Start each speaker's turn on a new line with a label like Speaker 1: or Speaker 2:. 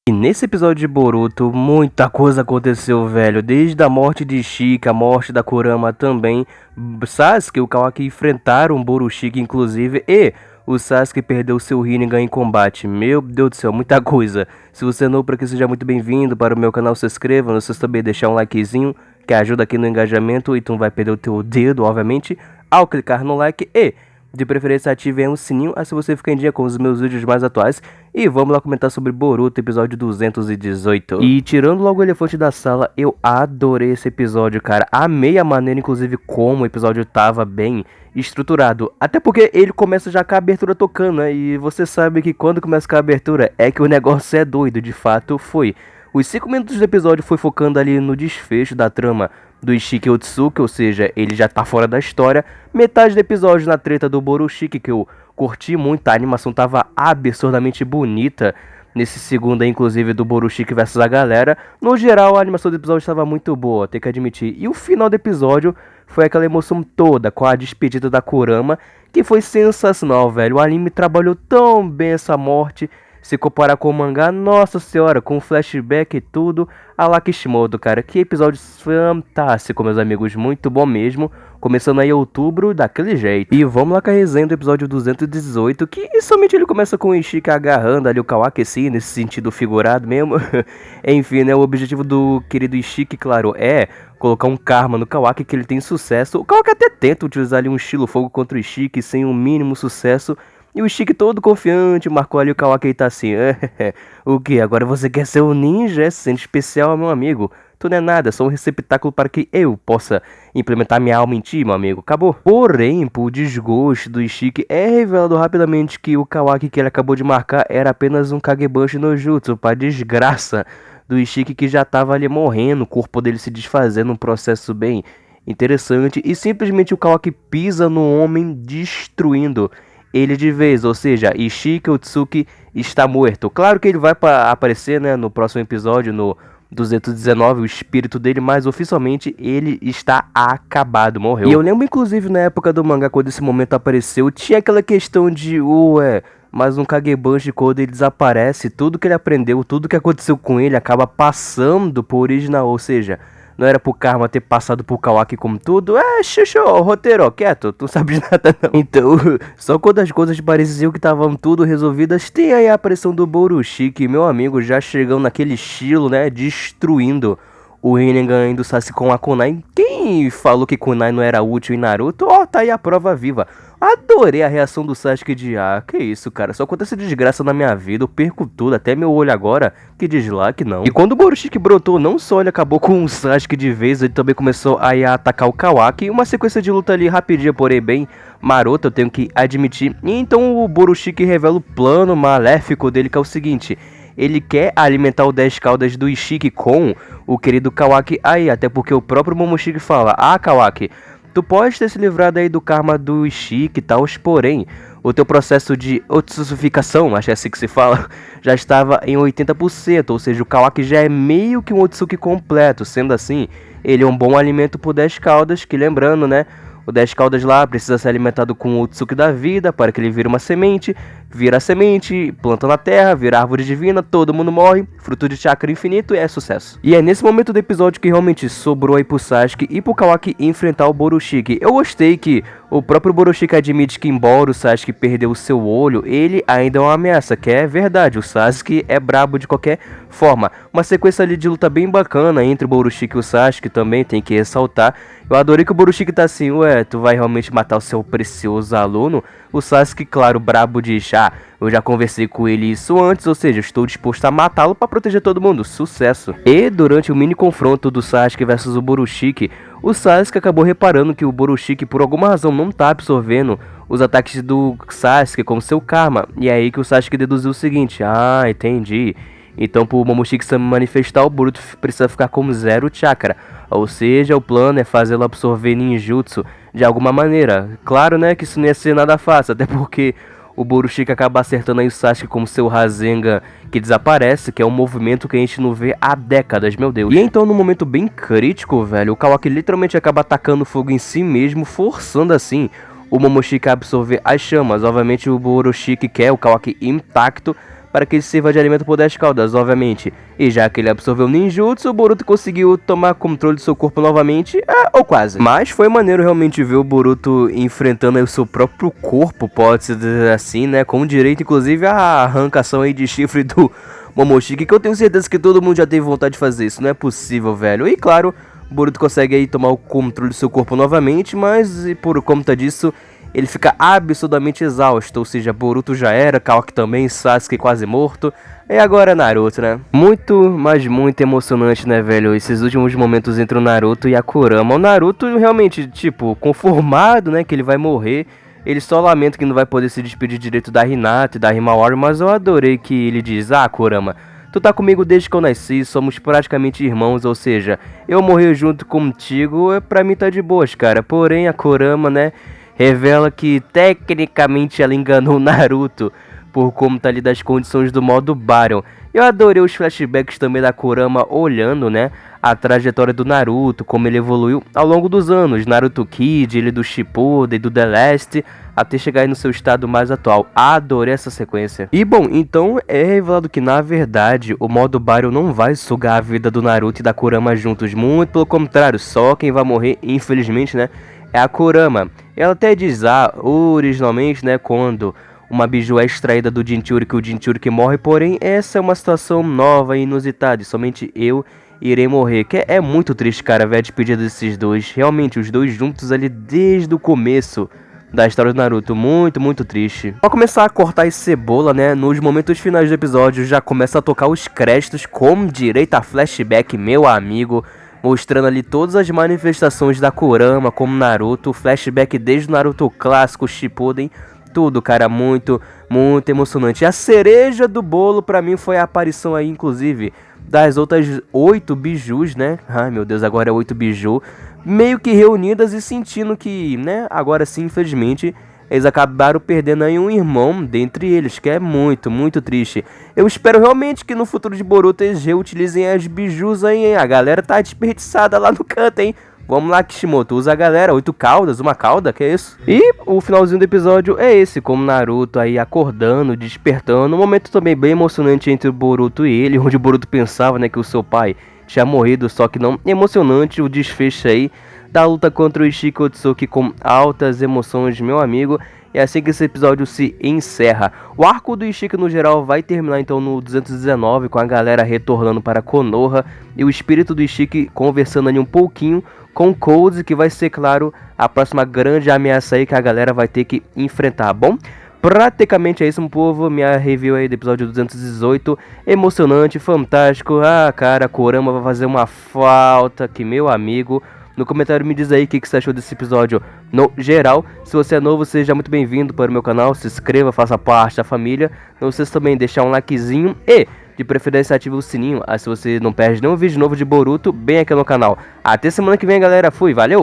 Speaker 1: E nesse episódio de Boruto, muita coisa aconteceu, velho. Desde a morte de Shiki, a morte da Kurama também. Sasuke e o Kawaki enfrentaram o Borushiki, inclusive. E o Sasuke perdeu seu Rinnegan em combate. Meu Deus do céu, muita coisa. Se você é novo por aqui, seja muito bem-vindo. Para o meu canal, se inscreva. Não se também deixar um likezinho, que ajuda aqui no engajamento. E tu não vai perder o teu dedo, obviamente, ao clicar no like. E de preferência ative o sininho, assim você fica em dia com os meus vídeos mais atuais. E vamos lá comentar sobre Boruto, episódio 218. E tirando logo o elefante da sala, eu adorei esse episódio, cara. Amei a maneira, inclusive, como o episódio tava bem estruturado. Até porque ele começa já com a abertura tocando, né? E você sabe que quando começa com a abertura é que o negócio é doido, de fato foi. Os 5 minutos do episódio foi focando ali no desfecho da trama do Ishiki Otsuki, ou seja, ele já tá fora da história. Metade do episódio na treta do Borushiki, que eu curti muito, a animação tava absurdamente bonita. Nesse segundo aí, inclusive, do Borushiki versus a galera. No geral, a animação do episódio estava muito boa, tem que admitir. E o final do episódio foi aquela emoção toda, com a despedida da Kurama, que foi sensacional, velho. O anime trabalhou tão bem essa morte. Se comparar com o mangá, nossa senhora, com flashback e tudo, a la Kishimoto, cara. Que episódio fantástico, meus amigos, muito bom mesmo. Começando aí em outubro, daquele jeito. E vamos lá com a resenha do episódio 218, que somente ele começa com o Ishiki agarrando ali o Kawaki, sim, nesse sentido figurado mesmo. Enfim, né, o objetivo do querido Ishiki, claro, é colocar um karma no Kawaki, que ele tem sucesso. O Kawaki até tenta utilizar ali um estilo fogo contra o Ishiki, sem um mínimo sucesso. E o Ishiki todo confiante marcou ali o Kawaki e tá assim, o que? Agora você quer ser um ninja? Se sente especial, meu amigo? Tu não é nada, só um receptáculo para que eu possa implementar minha alma em ti, meu amigo. Acabou. Porém, por desgosto do Ishiki, é revelado rapidamente que o Kawaki que ele acabou de marcar era apenas um Kagebunshin no Jutsu, para desgraça do Ishiki que já tava ali morrendo, o corpo dele se desfazendo, um processo bem interessante. E simplesmente o Kawaki pisa no homem, destruindo ele de vez, ou seja, Ishiki Otsuki está morto. Claro que ele vai aparecer, né, no próximo episódio, no 219, o espírito dele, mas oficialmente ele está acabado, morreu. E eu lembro inclusive na época do mangá, quando esse momento apareceu, tinha aquela questão de, mas um Kagebunshin, quando ele desaparece, tudo que ele aprendeu, tudo que aconteceu com ele acaba passando por original, ou seja, não era pro karma ter passado pro Kawaki como tudo. Xuxu, roteiro, quieto, tu não sabe de nada não. Então, só quando as coisas pareciam que estavam tudo resolvidas, tem aí a aparição do Borushiki, meu amigo, já chegando naquele estilo, né, destruindo o Rinnegan do Sasuke com a Kunai. Quem falou que Kunai não era útil em Naruto? Tá aí a prova viva. Adorei a reação do Sasuke de, que isso, cara, só acontece desgraça na minha vida, eu perco tudo, até meu olho agora, que dislike não. E quando o Borushiki brotou, não só ele acabou com o Sasuke de vez, ele também começou a atacar o Kawaki, uma sequência de luta ali rapidinha, porém bem marota, eu tenho que admitir. E então o Borushiki revela o plano maléfico dele, que é o seguinte: ele quer alimentar o 10 caudas do Ishiki com o querido Kawaki aí, até porque o próprio Momoshiki fala, Kawaki, tu pode ter se livrado aí do karma do Ishiki e tal, porém, o teu processo de otsuficação, acho que é assim que se fala, já estava em 80%, ou seja, o Kawaki já é meio que um Otsuki completo, sendo assim, ele é um bom alimento por 10 caudas, que lembrando, né, o 10 caudas lá precisa ser alimentado com o Otsuki da vida, para que ele vire uma semente, vira a semente, planta na terra, vira árvore divina, todo mundo morre, fruto de chakra infinito e é sucesso. E é nesse momento do episódio que realmente sobrou aí pro Sasuke e pro Kawaki enfrentar o Borushiki. Eu gostei que o próprio Borushiki admite que embora o Sasuke perdeu o seu olho, ele ainda é uma ameaça, que é verdade, o Sasuke é brabo de qualquer forma. Uma sequência ali de luta bem bacana entre o Borushiki e o Sasuke também, tem que ressaltar. Eu adorei que o Borushiki tá assim, tu vai realmente matar o seu precioso aluno? O Sasuke, claro, brabo diz, eu já conversei com ele isso antes, ou seja, estou disposto a matá-lo para proteger todo mundo, sucesso. E durante o mini confronto do Sasuke versus o Borushiki, o Sasuke acabou reparando que o Borushiki por alguma razão não tá absorvendo os ataques do Sasuke como seu karma. E é aí que o Sasuke deduziu o seguinte, entendi. Então pro Momoshiki se manifestar, o Boruto precisa ficar com 0 chakra. Ou seja, o plano é fazê-lo absorver ninjutsu de alguma maneira. Claro, né, que isso não ia ser nada fácil, até porque o Borushiki acaba acertando aí o Sasuke como seu Rasengan que desaparece, que é um movimento que a gente não vê há décadas, meu Deus. E então, num momento bem crítico, velho, o Kawaki literalmente acaba atacando fogo em si mesmo, forçando assim o Momoshiki a absorver as chamas. Obviamente o Borushiki quer o Kawaki intacto para que ele sirva de alimento por 10 caudas, obviamente. E já que ele absorveu o ninjutsu, o Boruto conseguiu tomar controle do seu corpo novamente, ou quase. Mas foi maneiro realmente ver o Boruto enfrentando aí o seu próprio corpo, pode-se dizer assim, né? Com direito, inclusive, à arrancação aí de chifre do Momoshiki, que eu tenho certeza que todo mundo já teve vontade de fazer isso, não é possível, velho. E claro, o Boruto consegue aí tomar o controle do seu corpo novamente, mas por conta disso ele fica absurdamente exausto, ou seja, Boruto já era, Kawaki também, Sasuke quase morto, e agora Naruto, né? Muito, mas muito emocionante, né, velho, esses últimos momentos entre o Naruto e a Kurama. O Naruto realmente, tipo, conformado, né, que ele vai morrer, ele só lamenta que não vai poder se despedir direito da Hinata e da Himawari, mas eu adorei que ele diz, Kurama, tu tá comigo desde que eu nasci, somos praticamente irmãos, ou seja, eu morrer junto contigo, pra mim tá de boas, cara. Porém, a Kurama, né, revela que tecnicamente ela enganou Naruto por conta ali das condições do modo Baryon. Eu adorei os flashbacks também da Kurama olhando, né, a trajetória do Naruto, como ele evoluiu ao longo dos anos, Naruto Kid, ele do Shippuden, do The Last, até chegar aí no seu estado mais atual. Adorei essa sequência. E bom, então é revelado que na verdade o modo Baryon não vai sugar a vida do Naruto e da Kurama juntos, muito pelo contrário, só quem vai morrer, infelizmente, né, é a Kurama. Ela até diz, originalmente, né, quando uma biju é extraída do Jinchuriki, o Jinchuriki morre, porém essa é uma situação nova e inusitada, e somente eu irei morrer, que é muito triste, cara, ver a despedida desses dois, realmente, os dois juntos ali desde o começo da história do Naruto, muito, muito triste. Ao começar a cortar esse cebola, né, nos momentos finais do episódio já começa a tocar os créditos com direito a flashback, meu amigo, mostrando ali todas as manifestações da Kurama como Naruto, flashback desde o Naruto clássico, Shippuden, tudo, cara, muito, muito emocionante. E a cereja do bolo pra mim foi a aparição aí, inclusive, das outras 8 bijus, né? Ai, meu Deus, agora é 8 biju, meio que reunidas e sentindo que, né, agora sim, infelizmente, eles acabaram perdendo aí um irmão dentre eles, que é muito, muito triste. Eu espero realmente que no futuro de Boruto eles reutilizem as bijus aí, hein? A galera tá desperdiçada lá no canto, hein? Vamos lá, Kishimoto, usa a galera, 8 caudas, uma cauda, que é isso? E o finalzinho do episódio é esse, como Naruto aí acordando, despertando, um momento também bem emocionante entre o Boruto e ele, onde o Boruto pensava, né, que o seu pai tinha morrido, só que não, emocionante o desfecho aí da luta contra o Ishiki Otsuki com altas emoções, meu amigo. É assim que esse episódio se encerra. O arco do Ishiki no geral vai terminar então no 219, com a galera retornando para Konoha e o espírito do Ishiki conversando ali um pouquinho com Cold, que vai ser, claro, a próxima grande ameaça aí que a galera vai ter que enfrentar, bom? Praticamente é isso, meu povo, minha review aí do episódio 218, emocionante, fantástico. Cara, Kurama vai fazer uma falta, que meu amigo. No comentário me diz aí o que você achou desse episódio no geral. Se você é novo, seja muito bem-vindo para o meu canal, se inscreva, faça parte da família. Não esqueça também de deixar um likezinho e, de preferência, ative o sininho, assim você não perde nenhum vídeo novo de Boruto bem aqui no canal. Até semana que vem, galera, fui, valeu!